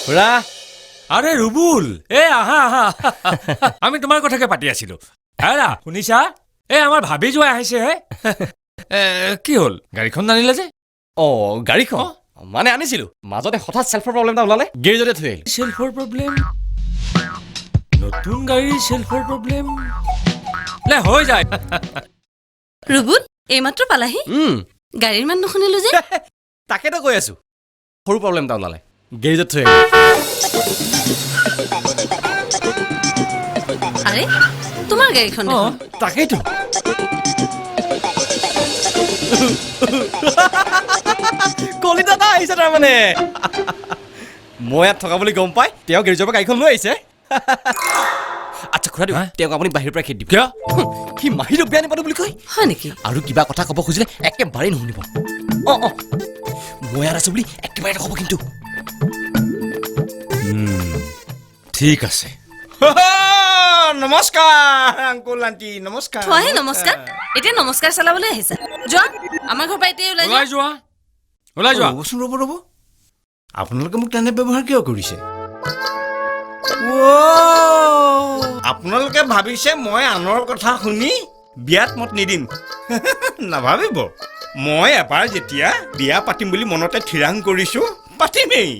খুৰা আৰে ৰুবুল এ আহা আহা আমি তোমাৰ কথাকে পাতি আছিলো আৰা শুনিছা এ আমাৰ ভাবি যোৱা আহিছে হে কি হ'ল গাড়ীখন নানিলে যে গাড়ীখন মানে আনিছিলো মাজতে হঠাৎ সেলফৰ প্ৰব্লেম এটা ওলালে গেৰেজতে থৈ আহিলো সেলফৰ প্ৰব্লেম নতুন গাড়ীৰ সেলফৰ প্ৰব্লেম লে হৈ যায় ৰুবুল এইমাত্ৰ পালাহি গাড়ীৰ মান নুশুনিলো যে তাকেতো কৈ আছো সৰু প্ৰব্লেম এটা ওলালে গেৰেজত থৈ আহিলো আৰে তোমাৰ গাড়ীখন তাকেইতো কলিতা দা আহিছে তাৰমানে মই ইয়াত থকা বুলি গম পাই তেওঁ গেৰেজৰ পৰা গাড়ীখন লৈ আহিছে আচ্ছা খুৰা তেওঁক আপুনি বাহিৰৰ পৰা খেদি দিব কিয় সি মাহিৰক বেয়া নাপাতো বুলি কয় হয় নেকি আৰু কিবা কথা ক'ব খুজিলে একেবাৰেই নুশুনিব মই ইয়াত আছো বুলি একেবাৰে নক'ব কিন্তু ঠিক আছে নমস্কাৰ আংকুল আন্টি নমস্কাৰ থোৱাহে নমস্কাৰ এতিয়া নমস্কাৰ চলাবলৈ আহিছা যোৱা আমাৰ ঘৰ পৰা এতিয়া ওলাই যোৱা ওলাই যোৱা ৰ'বচোন ৰ'ব আপোনালোকে মোক তেনে ব্যৱহাৰ কিয় কৰিছে আপোনালোকে ভাবিছে মই আনৰ কথা শুনি বিয়াত মত নিদিম নাভাবিব মই এবাৰ যেতিয়া বিয়া পাতিম বুলি মনতে থিৰাং কৰিছো পাতিমেই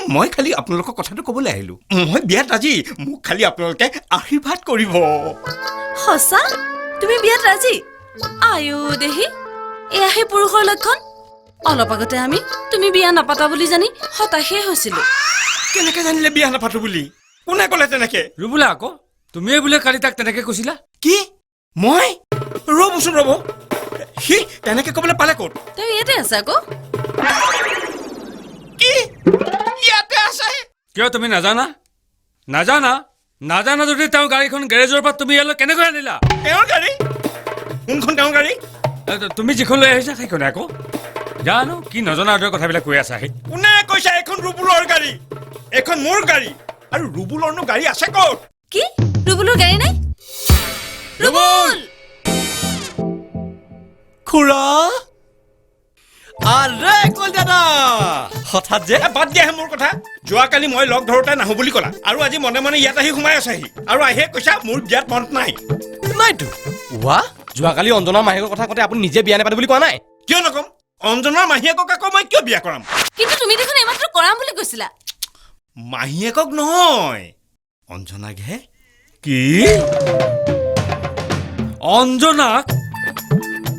মই খালি আপোনালোকৰ কথাটো ক'বলৈ আহিলো মই বিয়াত আজি মোক খালি আপোনালোকে আশীৰ্বাদ কৰিব সঁচা তুমি বিয়াত ৰাজি আয়ো দেহি এয়াহে পুৰুষৰ লক্ষণ অলপ আগতে আমি তুমি বিয়া নাপাতা বুলি জানি হতাশে হৈছিলো কেনেকে জানিলে বিয়া নাপাতো বুলি কোনে ক'লে তেনেকে ৰুবুলা আকৌ তুমিয়ে বোলে কালি তাক তেনেকে কৈছিলা কি মই ৰ'বচোন ৰ'ব সি তেনেকে ক'বলৈ পালে ক'ত তেওঁ ইয়াতে আছে আকৌ কি ইয়াতে আছে কিয় তুমি নাজানা যদি তেওঁ গাড়ীখন গেৰেজৰ পৰা তুমি ইয়ালৈ কেনেকৈ আনিলা তেওঁৰ গাড়ী কোনখন তেওঁৰ গাড়ী তুমি যিখন লৈ আহিছা সেইখনে আকৌ জানো কি নজনা দৰে কথাবিলাক কৈ আছা কোনে কৈছে এইখন ৰুবুলৰ গাড়ী এইখন মোৰ গাড়ী আৰু ৰুবুলৰনো গাড়ী আছে ক'ত কি ৰুবুলৰ গাড়ী নাই ৰুবুল খুৰা আৰে কলিতা হঠাৎ যে বাদ দিয়াহে মোৰ কথা যোৱাকালি মই লগ ধৰোতে নাহো বুলি ক'লা আৰু আজি মনে মনে ইয়াত আহি সোমাই আছাহি আৰু আহিয়ে কৈছা মোৰ বিয়াত মন নাইতো যোৱাকালি অঞ্জনাৰ মাহীয়েকৰ কথা কওঁতে আপুনি নিজে বিয়া নাপাতে বুলি কোৱা নাই কিয় নকম অঞ্জনাৰ মাহীয়েকক আকৌ মই কিয় বিয়া কৰাম কিন্তু তুমি দেখোন এইমাত্ৰ কৰাম বুলি কৈছিলা মাহীয়েকক নহয় অঞ্জনাকহে কি অঞ্জনাক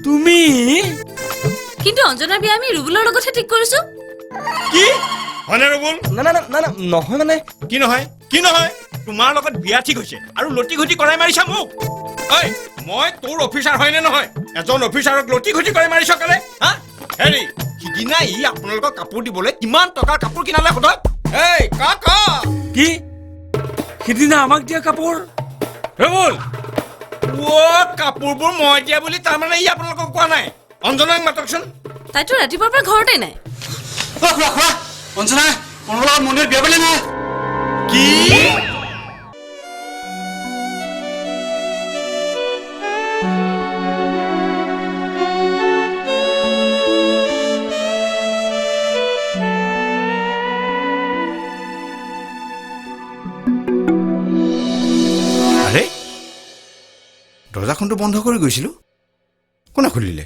তুমি কিন্তু অঞ্জনাৰ বিয়া আমি ৰুবুলৰ লগতহে ঠিক কৰিছো কি হয়নে ৰুবুল না নহয় মানে কি নহয় তোমাৰ লগত বিয়া ঠিক হৈছে আৰু লটি ঘটি কৰাই মাৰিছা মোক ঐ মই তোৰ অফিচাৰ হয়নে নহয় এজন অফিচাৰক লটি ঘটি কৰাই মাৰিছ কেলে হা হেৰি সিদিনা ই আপোনালোকক কাপোৰ দিবলৈ কিমান টকাৰ কাপোৰ কিনালে সোধক এই কাকা কি সিদিনা আমাক দিয়া কাপোৰ ৰুবুল কাপোৰবোৰ মই দিয়া বুলি তাৰমানে ই আপোনালোকক কোৱা নাই অঞ্জনাক মাতকচোন তাইতো ৰাতিপুৱাৰ পৰা ঘৰতে নাই অঞ্জনা প্ৰণৱৰ লগত মন্দিৰত বিয়া পালে নাই কি আৰে দৰ্জাখনটো বন্ধ কৰি গৈছিলো কোনে খুলিলে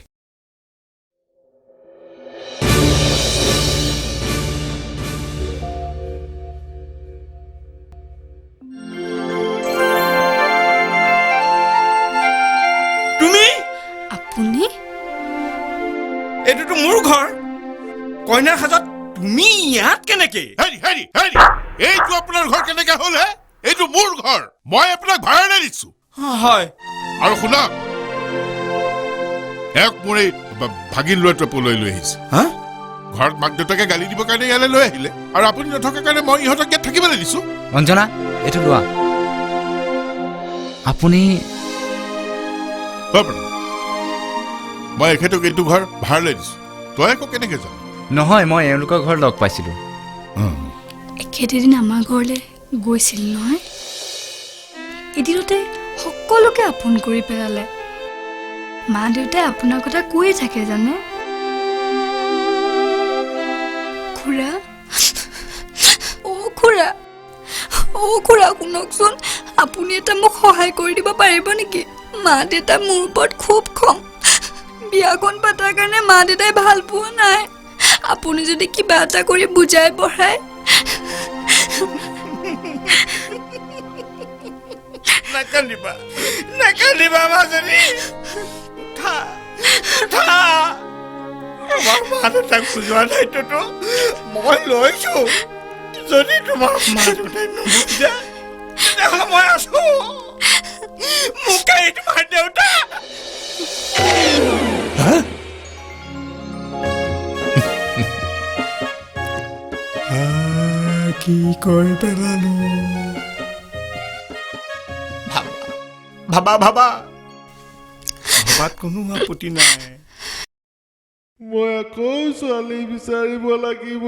আপুনি এইটোতো মোৰ ঘৰ কইনাৰ সাজত তুমি ইয়াত কেনেকে এইটো আপোনাৰ ঘৰ কেনেকে হ'ল হে এইটো মোৰ ঘৰ মই আপোনাক ভাড়ালৈ দিছো হয় আৰু শুনক মোৰ এই ভাগিন ল'ৰাটোৱে লৈ আহিছে হা ঘৰত মাক দেউতাকে গালি দিবৰ কাৰণে ইয়ালৈ লৈ আহিলে আৰু আপুনি নথকাৰ কাৰণে মই ইহঁতক ইয়াত থাকিবলৈ দিছো অঞ্জনা এইটো লোৱা আপুনি মই এখেতক এইটো ঘৰ ভাড়ালৈ দিছো তই আকৌ কেনেকে জান নহয় মই এওঁলোকৰ ঘৰত লগ পাইছিলো একেদিন আমাৰ ঘৰলৈ গৈছিল নহয় এদিনতে সকলোকে আপোন কৰি পেলালে মা দেউতাই আপোনাৰ কথা কৈয়ে থাকে জানে খুৰা খুৰা খুৰা শুনকচোন আপুনি এটা মোক সহায় কৰি দিব পাৰিব নেকি মা দেউতা মোৰ ওপৰত খুব খং বিয়াখন পতাৰ কাৰণে মা দেউতাই ভাল পোৱা নাই আপুনি যদি কিবা এটা কৰি বুজাই বঢ়ায় নাকান্দিবা মাজনী উঠা তোমাৰ মা দেউতাক বুজোৱা দায়িত্বটো মই লৈছো যদি তোমাৰ মা দেউতাই নুবুজে তেতিয়াহ'লে মই আছো মোকেই তোমাৰ দেউতা কি কৈ পেলালো ভাবাত কোনো আপত্তি নাই মই আকৌ ছোৱালী বিচাৰিব লাগিব